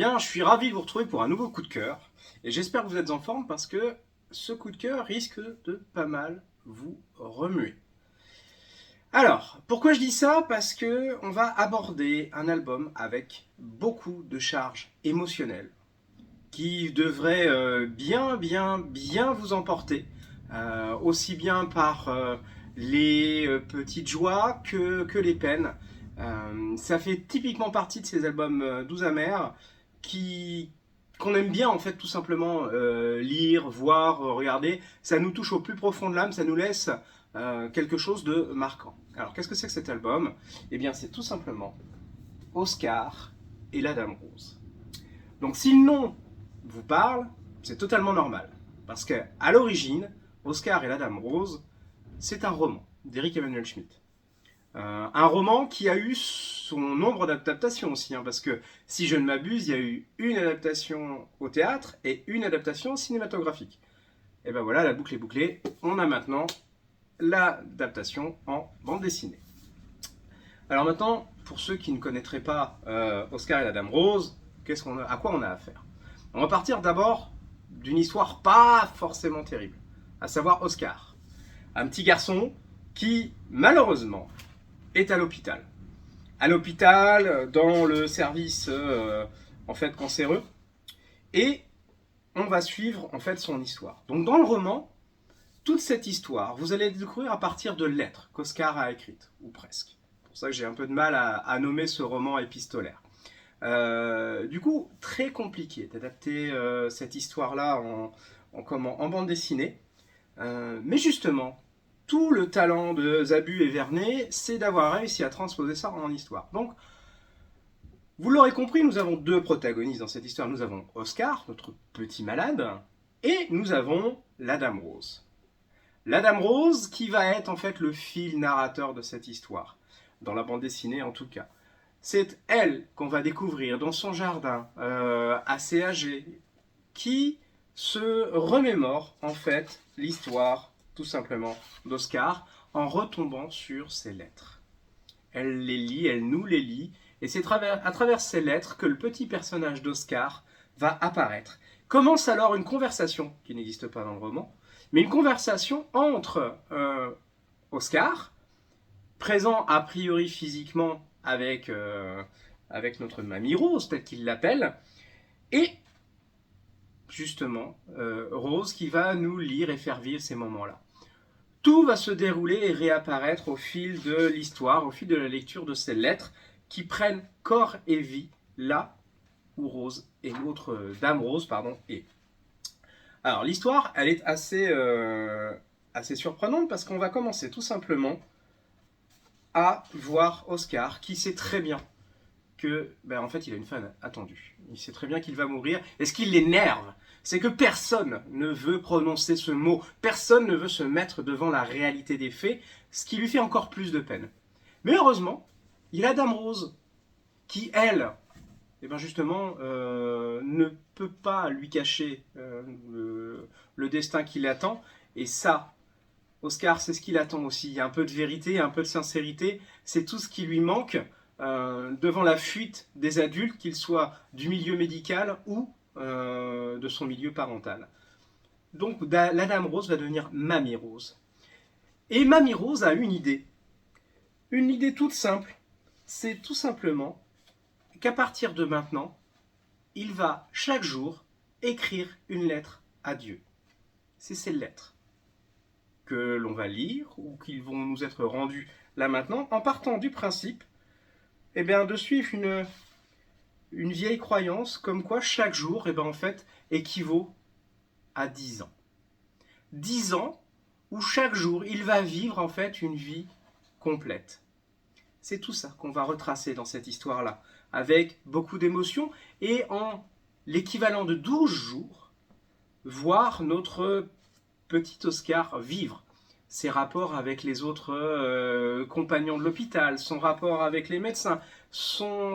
bien, je suis ravi de vous retrouver pour un nouveau coup de cœur. Et j'espère que vous êtes en forme parce que ce coup de cœur risque de pas mal vous remuer. Alors, pourquoi je dis ça? Parce que on va aborder un album avec beaucoup de charges émotionnelles qui devrait bien vous emporter, aussi bien par les petites joies que les peines. Ça fait typiquement partie de ces albums doux amers qui qu'on aime bien en fait tout simplement lire, voir, regarder. Ça nous touche au plus profond de l'âme, ça nous laisse quelque chose de marquant. Alors qu'est-ce que c'est que cet album? Eh bien c'est tout simplement Oscar et la Dame Rose. Donc si le nom vous parle, c'est totalement normal. Parce qu'à l'origine, Oscar et la Dame Rose, c'est un roman d'Éric Emmanuel Schmitt. Un roman qui a eu son nombre d'adaptations aussi, parce que si je ne m'abuse, il y a eu une adaptation au théâtre et une adaptation cinématographique. Et ben voilà, la boucle est bouclée. On a maintenant l'adaptation en bande dessinée. Alors maintenant, pour ceux qui ne connaîtraient pas Oscar et la Dame Rose, à quoi on a affaire? On va partir d'abord d'une histoire pas forcément terrible, à savoir Oscar, un petit garçon qui malheureusement est à l'hôpital. À l'hôpital, dans le service en fait cancéreux, et on va suivre en fait son histoire. Donc dans le roman, toute cette histoire, vous allez découvrir à partir de lettres qu'Oscar a écrites, ou presque. C'est pour ça que j'ai un peu de mal à nommer ce roman épistolaire. Du coup, très compliqué d'adapter cette histoire-là en bande dessinée. Mais justement, tout le talent de Zabu et Vernet, c'est d'avoir réussi à transposer ça en histoire. Donc, vous l'aurez compris, nous avons deux protagonistes dans cette histoire. Nous avons Oscar, notre petit malade, et nous avons la Dame Rose. La Dame Rose qui va être en fait le fil narrateur de cette histoire, dans la bande dessinée en tout cas. C'est elle qu'on va découvrir dans son jardin, assez âgé, qui se remémore en fait l'histoire, tout simplement, d'Oscar en retombant sur ses lettres. Elle les lit, elle nous les lit, et c'est à travers ces lettres que le petit personnage d'Oscar va apparaître. Commence alors une conversation, qui n'existe pas dans le roman, mais une conversation entre Oscar, présent a priori physiquement avec notre mamie Rose, peut-être qu'il l'appelle, et justement Rose qui va nous lire et faire vivre ces moments-là. Tout va se dérouler et réapparaître au fil de l'histoire, au fil de la lecture de ces lettres qui prennent corps et vie là où Rose et l'autre Dame Rose est. Alors l'histoire, elle est assez surprenante parce qu'on va commencer tout simplement à voir Oscar qui sait très bien que, en fait, il a une fin attendue. Il sait très bien qu'il va mourir. Et ce qui l'énerve, c'est que personne ne veut prononcer ce mot. Personne ne veut se mettre devant la réalité des faits, ce qui lui fait encore plus de peine. Mais heureusement, il a Dame Rose, qui, elle, justement, ne peut pas lui cacher le destin qui l'attend. Et ça, Oscar, c'est ce qu'il attend aussi. Il y a un peu de vérité, un peu de sincérité. C'est tout ce qui lui manque devant la fuite des adultes, qu'ils soient du milieu médical ou de son milieu parental. Donc la Dame Rose va devenir Mamie Rose. Et Mamie Rose a une idée toute simple. C'est tout simplement qu'à partir de maintenant, il va chaque jour écrire une lettre à Dieu. C'est ces lettres que l'on va lire ou qui vont nous être rendues là maintenant, en partant du principe de suivre une vieille croyance comme quoi chaque jour en fait, équivaut à 10 ans. 10 ans où chaque jour il va vivre en fait une vie complète. C'est tout ça qu'on va retracer dans cette histoire-là, avec beaucoup d'émotions et en l'équivalent de 12 jours, voir notre petit Oscar vivre ses rapports avec les autres compagnons de l'hôpital, son rapport avec les médecins,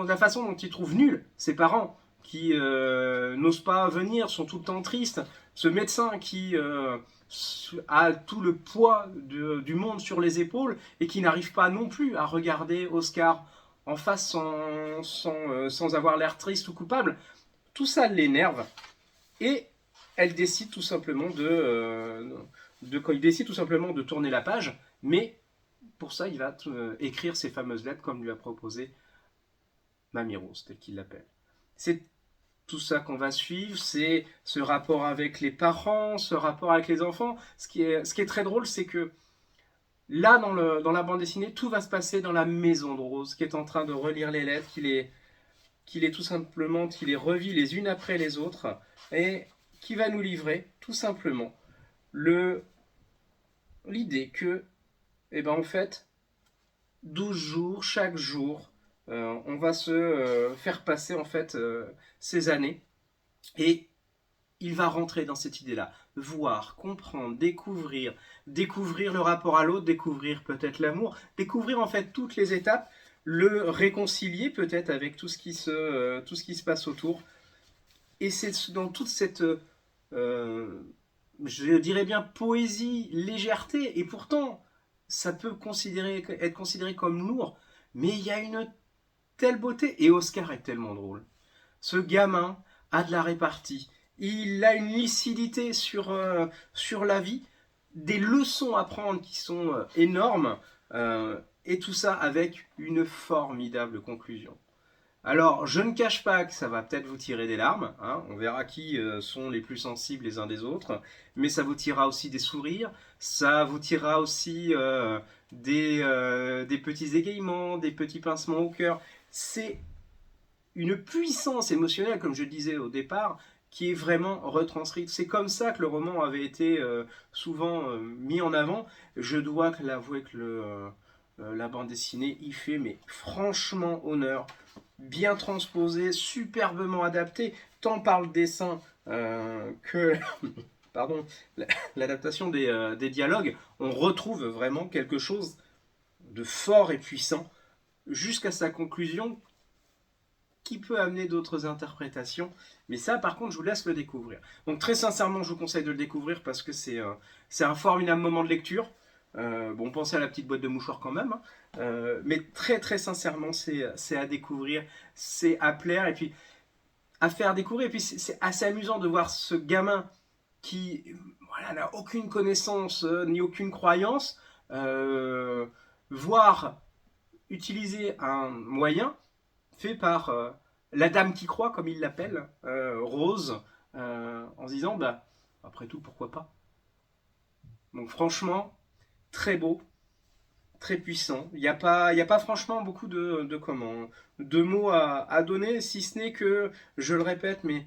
la façon dont il trouve nul ses parents qui n'osent pas venir, sont tout le temps tristes, ce médecin qui a tout le poids du monde sur les épaules et qui n'arrive pas non plus à regarder Oscar en face sans avoir l'air triste ou coupable. tout ça l'énerve et elle décide tout simplement il décide tout simplement de tourner la page, mais pour ça, il va écrire ces fameuses lettres comme lui a proposé Mamie Rose, tel qu'il l'appelle. C'est tout ça qu'on va suivre, c'est ce rapport avec les parents, ce rapport avec les enfants. Ce qui est très drôle, c'est que là, dans la bande dessinée, tout va se passer dans la maison de Rose, qui est en train de relire les lettres, qui les revit les unes après les autres, et qui va nous livrer tout simplement l'idée que, en fait, 12 jours, chaque jour, on va se faire passer en fait ces années, et il va rentrer dans cette idée-là, voir, comprendre, découvrir le rapport à l'autre, découvrir peut-être l'amour, découvrir en fait toutes les étapes, le réconcilier peut-être avec tout ce qui se passe autour. Et c'est dans toute cette, je dirais bien, poésie, légèreté, et pourtant, ça peut être considéré comme lourd, mais il y a une telle beauté, et Oscar est tellement drôle. Ce gamin a de la répartie, il a une lucidité sur la vie, des leçons à prendre qui sont énormes, et tout ça avec une formidable conclusion. Alors, je ne cache pas que ça va peut-être vous tirer des larmes, hein. On verra qui sont les plus sensibles les uns des autres, mais ça vous tirera aussi des sourires, ça vous tirera aussi des petits égaiements, des petits pincements au cœur. C'est une puissance émotionnelle, comme je le disais au départ, qui est vraiment retranscrite. C'est comme ça que le roman avait été souvent mis en avant. Je dois l'avouer que la bande dessinée y fait mais franchement honneur. Bien transposé, superbement adapté, tant par le dessin que pardon, l'adaptation des dialogues. On retrouve vraiment quelque chose de fort et puissant jusqu'à sa conclusion qui peut amener d'autres interprétations. Mais ça, par contre, je vous laisse le découvrir. Donc très sincèrement, je vous conseille de le découvrir parce que c'est un formidable moment de lecture. Bon, pensez à la petite boîte de mouchoirs quand même. Mais très très sincèrement, c'est à découvrir, c'est à plaire et puis à faire découvrir. Et puis c'est assez amusant de voir ce gamin qui voilà, n'a aucune connaissance ni aucune croyance, voir utiliser un moyen fait par la dame qui croit, comme il l'appelle, Rose, en se disant, bah, après tout, pourquoi pas. Donc franchement, très beau, très puissant. Il n'y a pas franchement beaucoup de mots à donner, si ce n'est que, je le répète, mais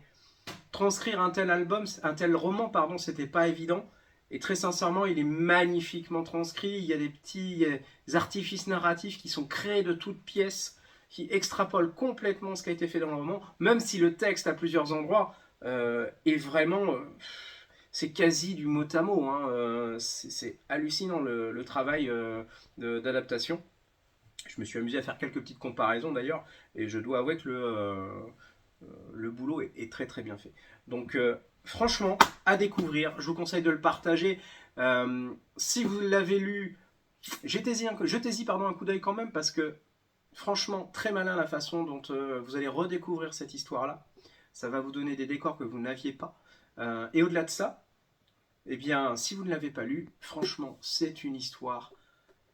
transcrire un tel roman, pardon, c'était pas évident. Et très sincèrement, il est magnifiquement transcrit. Il y a des petits artifices narratifs qui sont créés de toutes pièces, qui extrapolent complètement ce qui a été fait dans le roman, même si le texte à plusieurs endroits est vraiment... c'est quasi du mot à mot. Hein, c'est hallucinant le travail d'adaptation. Je me suis amusé à faire quelques petites comparaisons d'ailleurs, et je dois avouer que le boulot est très très bien fait. Donc franchement, à découvrir, je vous conseille de le partager. Si vous l'avez lu, jetez-y un coup d'œil quand même, parce que franchement, très malin la façon dont vous allez redécouvrir cette histoire-là. Ça va vous donner des décors que vous n'aviez pas. Et au-delà de ça, eh bien, si vous ne l'avez pas lu, franchement, c'est une histoire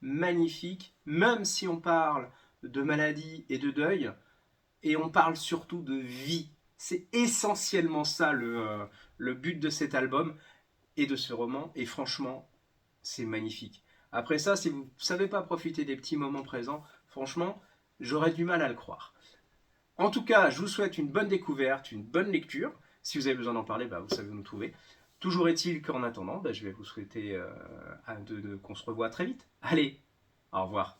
magnifique, même si on parle de maladie et de deuil, et on parle surtout de vie. C'est essentiellement ça le but de cet album et de ce roman, et franchement, c'est magnifique. Après ça, si vous ne savez pas profiter des petits moments présents, franchement, j'aurais du mal à le croire. En tout cas, je vous souhaite une bonne découverte, une bonne lecture. Si vous avez besoin d'en parler, vous savez où nous trouver. Toujours est-il qu'en attendant, je vais vous souhaiter qu'on se revoie très vite. Allez, au revoir.